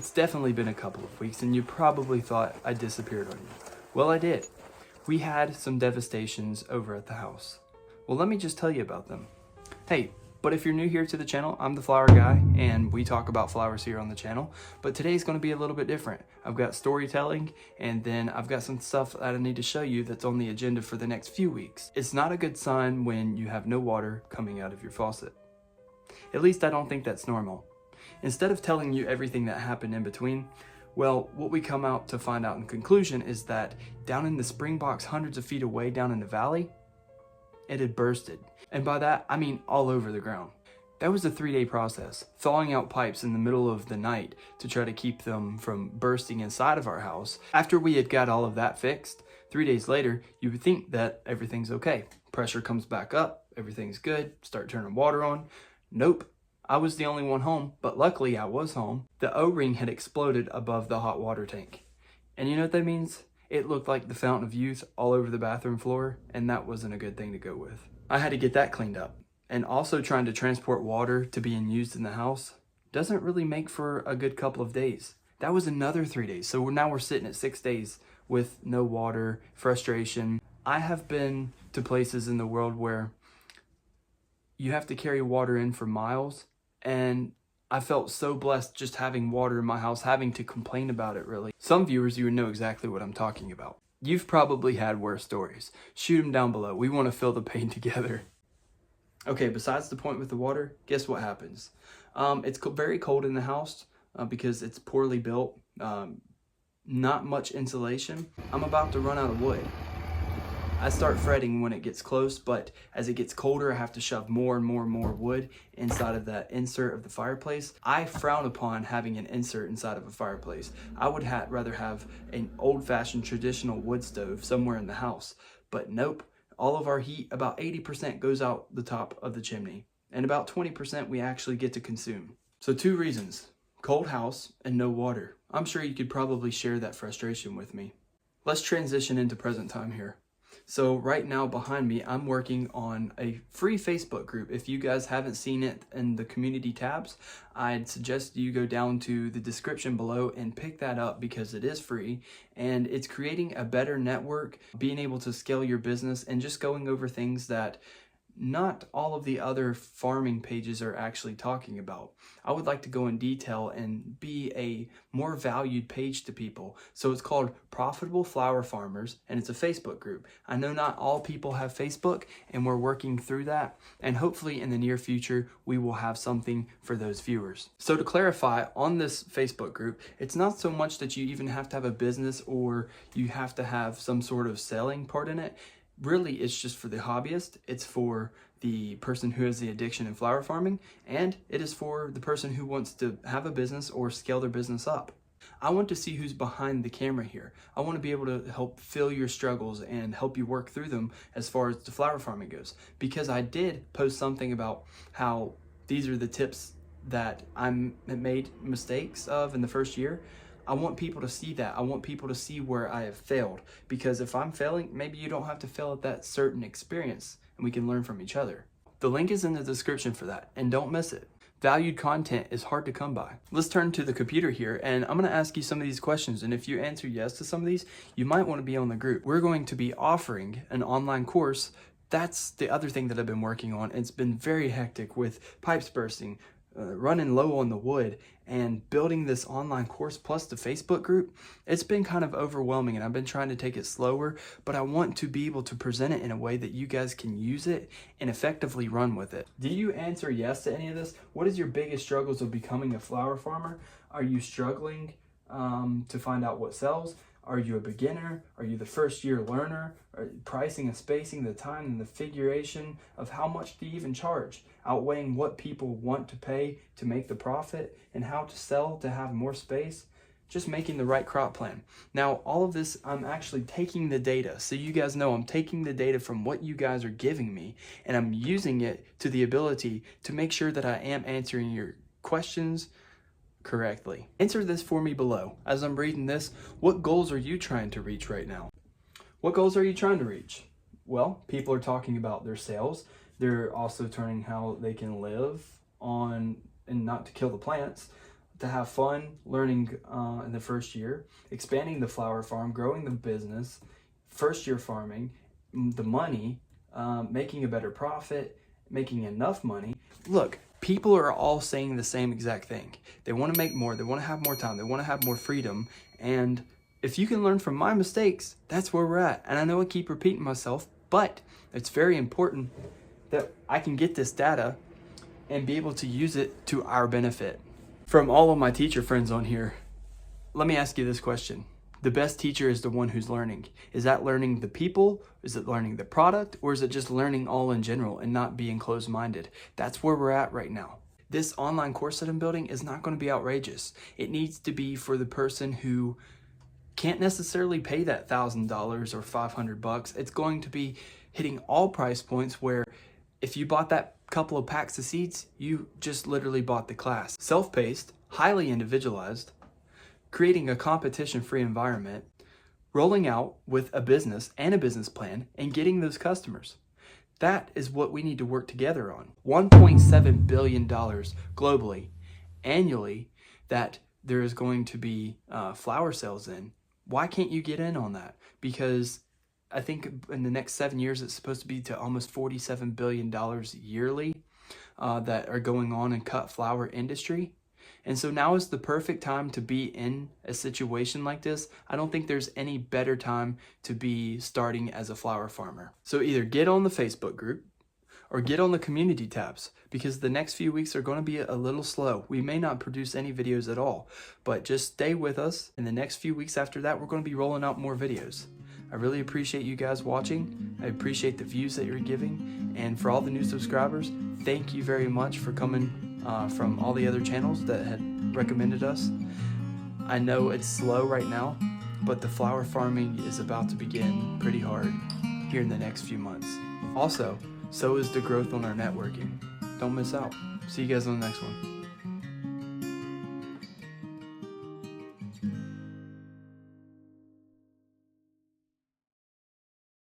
It's definitely been a couple of weeks, and you probably thought I disappeared on you. Well, I did. We had some devastations over at the house. Well, let me just tell you about them. Hey, but if you're new here to the channel, I'm the flower guy, and we talk about flowers here on the channel. But today's going to be a little bit different. I've got storytelling, and then I've got some stuff that I need to show you that's on the agenda for the next few weeks. It's not a good sign when you have no water coming out of your faucet. At least I don't think that's normal. Instead of telling you everything that happened in between, well, what we come out to find out in conclusion is that down in the spring box hundreds of feet away down in the valley, it had bursted. And by that, I mean all over the ground. That was a 3-day process, thawing out pipes in the middle of the night to try to keep them from bursting inside of our house. After we had got all of that fixed, 3 days later, you would think that everything's okay. Pressure comes back up, everything's good, start turning water on. Nope. I was the only one home, but luckily I was home. The O-ring had exploded above the hot water tank. And you know what that means? It looked like the fountain of youth all over the bathroom floor, and that wasn't a good thing to go with. I had to get that cleaned up. And also trying to transport water to being used in the house doesn't really make for a good couple of days. That was another 3 days. So now we're sitting at 6 days with no water, frustration. I have been to places in the world where you have to carry water in for miles, and I felt so blessed just having water in my house, having to complain about it really. Some viewers, you would know exactly what I'm talking about. You've probably had worse stories. Shoot them down below. We want to feel the pain together. Okay, besides the point with the water, guess what happens? It's very cold in the house because it's poorly built, not much insulation. I'm about to run out of wood. I start fretting when it gets close, but as it gets colder, I have to shove more and more and more wood inside of that insert of the fireplace. I frown upon having an insert inside of a fireplace. I would rather have an old-fashioned traditional wood stove somewhere in the house, but nope. All of our heat, about 80% goes out the top of the chimney, and about 20% we actually get to consume. So 2 reasons, cold house and no water. I'm sure you could probably share that frustration with me. Let's transition into present time here. So right now behind me, I'm working on a free Facebook group. If you guys haven't seen it in the community tabs, I'd suggest you go down to the description below and pick that up because it is free and it's creating a better network, being able to scale your business and just going over things that not all of the other farming pages are actually talking about. I would like to go in detail and be a more valued page to people. So it's called Profitable Flower Farmers and it's a Facebook group. I know not all people have Facebook and we're working through that. And hopefully in the near future, we will have something for those viewers. So to clarify, on this Facebook group, it's not so much that you even have to have a business or you have to have some sort of selling part in it. Really, it's just for the hobbyist, it's for the person who has the addiction in flower farming, and it is for the person who wants to have a business or scale their business up. I want to see who's behind the camera here. I want to be able to help fill your struggles and help you work through them as far as the flower farming goes. Because I did post something about how these are the tips that I made mistakes of in the first year. I want people to see that. I want people to see where I have failed. Because if I'm failing, maybe you don't have to fail at that certain experience and we can learn from each other. The link is in the description for that and don't miss it. Valued content is hard to come by. Let's turn to the computer here and I'm gonna ask you some of these questions, and if you answer yes to some of these, you might wanna be on the group. We're going to be offering an online course. That's the other thing that I've been working on. It's been very hectic with pipes bursting, running low on the wood, and building this online course plus the Facebook group. It's been kind of overwhelming and I've been trying to take it slower, but I want to be able to present it in a way that you guys can use it and effectively run with it. Do you answer yes to any of this? What is your biggest struggles of becoming a flower farmer? Are you struggling to find out what sells? Are you a beginner? Are you the first year learner? Pricing and spacing, the time and the figuration of how much do you even charge? Outweighing what people want to pay to make the profit and how to sell to have more space. Just making the right crop plan. Now, all of this, I'm actually taking the data. So you guys know I'm taking the data from what you guys are giving me and I'm using it to the ability to make sure that I am answering your questions correctly. Answer this for me below. As I'm reading this, what goals are you trying to reach right now? What goals are you trying to reach? Well, people are talking about their sales. They're also turning how they can live on and not to kill the plants. to have fun learning in the first year, expanding the flower farm, growing the business, first year farming, the money, making a better profit, making enough money. Look, people are all saying the same exact thing. They want to make more, they want to have more time, they want to have more freedom. And if you can learn from my mistakes, that's where we're at. And I know I keep repeating myself, but it's very important that I can get this data and be able to use it to our benefit. From all of my teacher friends on here, let me ask you this question. The best teacher is the one who's learning. Is that learning the people? Is it learning the product? Or is it just learning all in general and not being closed-minded? That's where we're at right now. This online course that I'm building is not going to be outrageous. It needs to be for the person who can't necessarily pay that $1,000 or $500. It's going to be hitting all price points where if you bought that couple of packs of seeds, you just literally bought the class. Self-paced, highly individualized, creating a competition-free environment, rolling out with a business and a business plan, and getting those customers. That is what we need to work together on. $1.7 billion globally, annually, that there is going to be flower sales in. Why can't you get in on that? Because I think in the next 7 years, it's supposed to be to almost $47 billion yearly that are going on in cut flower industry. And so now is the perfect time to be in a situation like this. I don't think there's any better time to be starting as a flower farmer. So either get on the Facebook group or get on the community tabs, because the next few weeks are going to be a little slow. We may not produce any videos at all, but just stay with us. In the next few weeks after that, we're going to be rolling out more videos. I really appreciate you guys watching. I appreciate the views that you're giving. And for all the new subscribers, thank you very much for coming from all the other channels that had recommended us. I know it's slow right now, but the flower farming is about to begin pretty hard here in the next few months. Also, so is the growth on our networking. Don't miss out. See you guys on the next one.